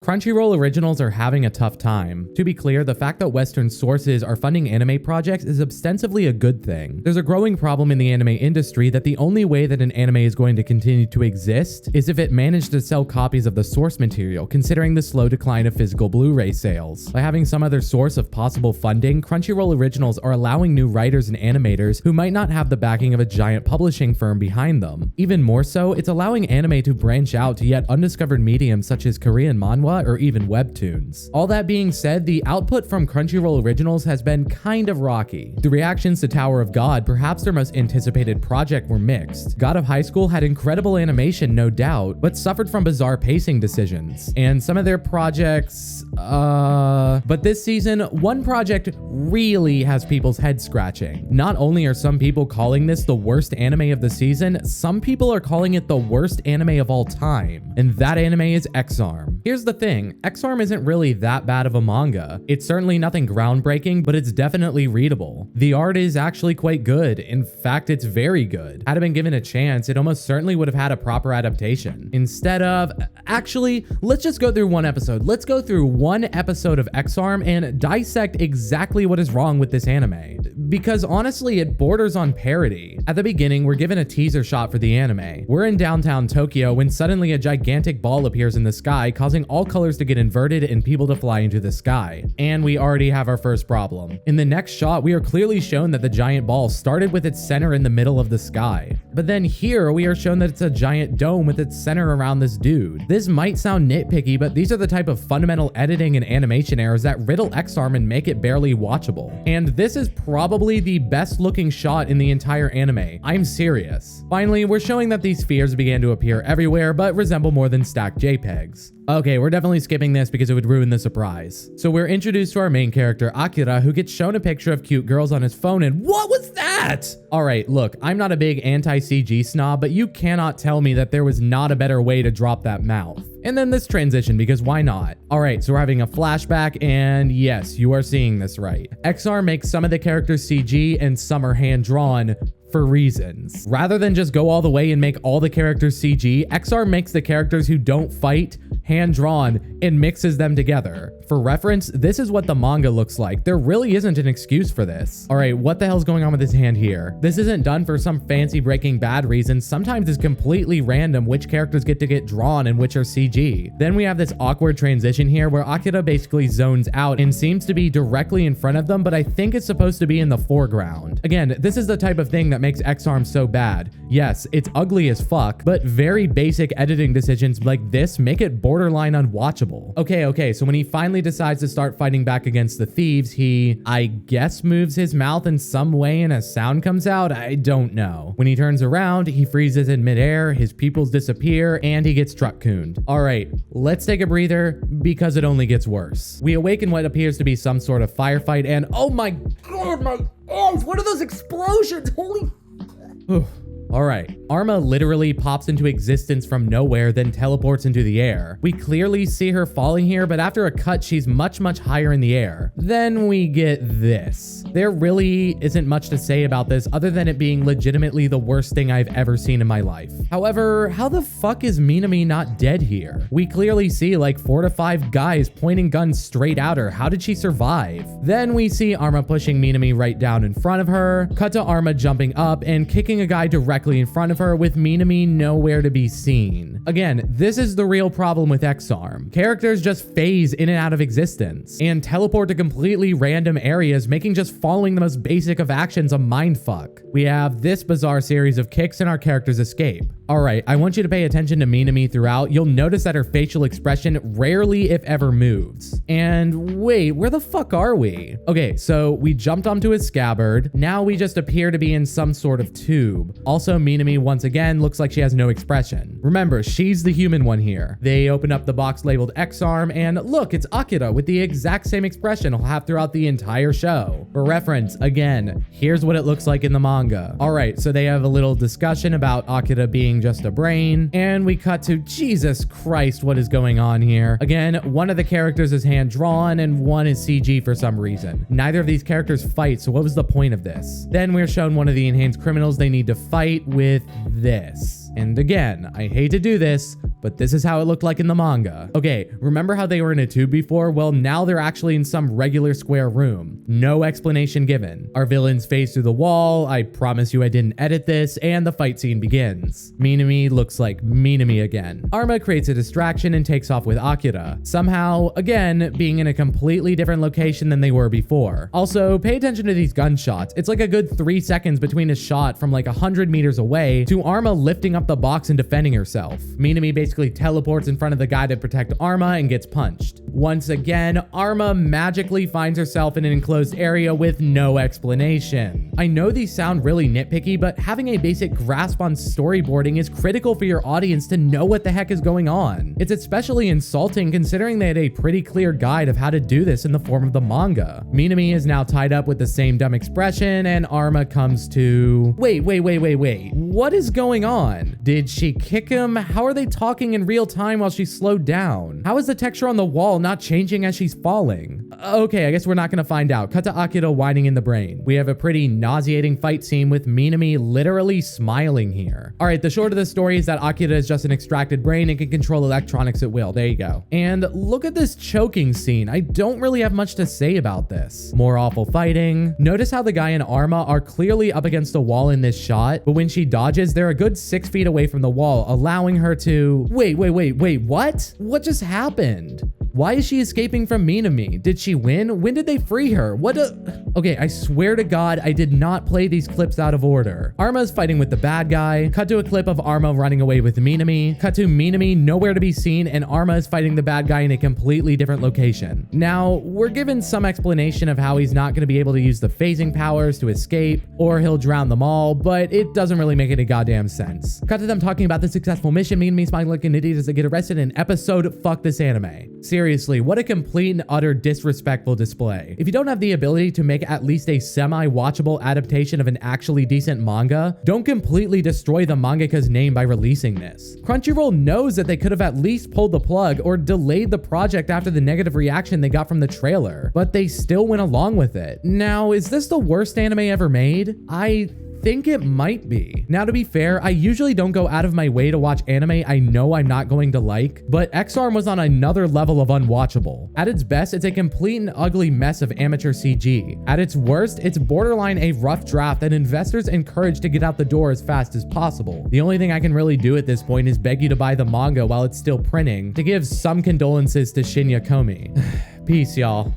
Crunchyroll originals are having a tough time. To be clear, the fact that Western sources are funding anime projects is ostensibly a good thing. There's a growing problem in the anime industry that the only way that an anime is going to continue to exist is if it managed to sell copies of the source material, considering the slow decline of physical Blu-ray sales. By having some other source of possible funding, Crunchyroll originals are allowing new writers and animators who might not have the backing of a giant publishing firm behind them. Even more so, it's allowing anime to branch out to yet undiscovered mediums such as Korean manhwa or even webtoons. All that being said, the output from Crunchyroll originals has been kind of rocky. The reactions to Tower of God, perhaps their most anticipated project, were mixed. God of High School had incredible animation, no doubt, but suffered from bizarre pacing decisions. And some of their projects, but this season, one project really has people's heads scratching. Not only are some people calling this the worst anime of the season, some people are calling it the worst anime of all time. And that anime is X-Arm. Here's the thing, X-Arm isn't really that bad of a manga. It's certainly nothing groundbreaking, but it's definitely readable. The art is actually quite good. In fact, it's very good. Had it been given a chance, it almost certainly would have had a proper adaptation. Instead of, actually, let's just go through one episode. Let's go through one episode of X-Arm and dissect exactly what is wrong with this anime. Because honestly, it borders on parody. At the beginning, we're given a teaser shot for the anime. We're in downtown Tokyo when suddenly a gigantic ball appears in the sky, causing all colors to get inverted and people to fly into the sky. And we already have our first problem. In the next shot, we are clearly shown that the giant ball started with its center in the middle of the sky. But then here, we are shown that it's a giant dome with its center around this dude. This might sound nitpicky, but these are the type of fundamental editing and animation errors that riddle X-Arm and make it barely watchable. And this is probably the best looking shot in the entire anime. I'm serious. Finally, we're showing that these spheres began to appear everywhere, but resemble more than stacked JPEGs. Okay, we're definitely skipping this because it would ruin the surprise. So we're introduced to our main character, Akira, who gets shown a picture of cute girls on his phone and what was that? All right, look, I'm not a big anti-CG snob, but you cannot tell me that there was not a better way to drop that mouth. And then this transition, because why not? All right, so we're having a flashback, and yes, you are seeing this right. X-Arm makes some of the characters CG and some are hand-drawn, for reasons. Rather than just go all the way and make all the characters CG, X-Arm makes the characters who don't fight hand-drawn and mixes them together. For reference, this is what the manga looks like. There really isn't an excuse for this. All right, what the hell's going on with his hand here? This isn't done for some fancy Breaking Bad reason. Sometimes it's completely random which characters get to get drawn and which are CG. Then we have this awkward transition here where Akira basically zones out and seems to be directly in front of them, but I think it's supposed to be in the foreground. Again, this is the type of thing that makes X-Arm so bad. Yes, it's ugly as fuck, but very basic editing decisions like this make it borderline unwatchable. Okay, so when he finally decides to start fighting back against the thieves, he, I guess, moves his mouth in some way and a sound comes out? I don't know. When he turns around, he freezes in midair, his pupils disappear, and he gets truck-cooned. All right, let's take a breather because it only gets worse. We awaken what appears to be some sort of firefight and oh my god, my eyes, what are those explosions? Holy all right, Arma literally pops into existence from nowhere, then teleports into the air. We clearly see her falling here, but after a cut, she's much higher in the air. Then we get this. There really isn't much to say about this other than it being legitimately the worst thing I've ever seen in my life. However, how the fuck is Minami not dead here? We clearly see like 4 to 5 guys pointing guns straight at her. How did she survive? Then we see Arma pushing Minami right down in front of her, cut to Arma jumping up and kicking a guy directly in front of her with Minami nowhere to be seen. Again, this is the real problem with X-Arm. Characters just phase in and out of existence and teleport to completely random areas, making just following the most basic of actions a mindfuck. We have this bizarre series of kicks and our characters escape. All right, I want you to pay attention to Minami throughout. You'll notice that her facial expression rarely, if ever, moves. And wait, where the fuck are we? Okay, so we jumped onto his scabbard. Now we just appear to be in some sort of tube. Also, Minami once again looks like she has no expression. Remember, she's the human one here. They open up the box labeled X-Arm and look, it's Akira with the exact same expression he'll have throughout the entire show. For reference, again, here's what it looks like in the manga. All right, so they have a little discussion about Akira being just a brain, and we cut to Jesus Christ, what is going on here? Again, one of the characters is hand drawn and one is CG for some reason. Neither of these characters fight, so what was the point of this? Then we're shown one of the enhanced criminals they need to fight with this. this. And again, I hate to do this, but this is how it looked like in the manga. Okay, remember how they were in a tube before? Well, now they're actually in some regular square room. No explanation given. Our villains phase through the wall. I promise you I didn't edit this, and the fight scene begins. Minami looks like Minami again. Arma creates a distraction and takes off with Akira. Somehow, again, being in a completely different location than they were before. Also, pay attention to these gunshots. It's like a good 3 seconds between a shot from like 100 meters away to Arma lifting up the box and defending herself. Minami basically teleports in front of the guy to protect Arma and gets punched. Once again, Arma magically finds herself in an enclosed area with no explanation. I know these sound really nitpicky, but having a basic grasp on storyboarding is critical for your audience to know what the heck is going on. It's especially insulting considering they had a pretty clear guide of how to do this in the form of the manga. Minami is now tied up with the same dumb expression, and Arma comes to... Wait. What is going on? Did she kick him? How are they talking in real time while she's slowed down? How is the texture on the wall not changing as she's falling? Okay, I guess we're not gonna find out. Cut to Akira whining in the brain. We have a pretty nauseating fight scene with Minami literally smiling here. All right, the short of the story is that Akira is just an extracted brain and can control electronics at will. There you go. And look at this choking scene. I don't really have much to say about this. More awful fighting. Notice how the guy and Arma are clearly up against a wall in this shot, but when she dodges, they're a good 6 feet away from the wall, allowing her to... Wait, what? What just happened? Why is she escaping from Minami? Did she win? When did they free her? Okay, I swear to God, I did not play these clips out of order. Arma's fighting with the bad guy. Cut to a clip of Arma running away with Minami. Cut to Minami nowhere to be seen, and Arma is fighting the bad guy in a completely different location. Now, we're given some explanation of how he's not going to be able to use the phasing powers to escape, or he'll drown them all, but it doesn't really make any goddamn sense. Cut to them talking about the successful mission, Minami smiling like an idiot as they get arrested in episode Fuck This Anime. Seriously, what a complete and utter disrespectful display. If you don't have the ability to make at least a semi-watchable adaptation of an actually decent manga, don't completely destroy the mangaka's name by releasing this. Crunchyroll knows that they could have at least pulled the plug or delayed the project after the negative reaction they got from the trailer, but they still went along with it. Now, is this the worst anime ever made? I think it might be. Now, to be fair, I usually don't go out of my way to watch anime I know I'm not going to like, but X-Arm was on another level of unwatchable. At its best, it's a complete and ugly mess of amateur CG. At its worst, it's borderline a rough draft that investors encourage to get out the door as fast as possible. The only thing I can really do at this point is beg you to buy the manga while it's still printing to give some condolences to Shinya Komi. Peace, y'all.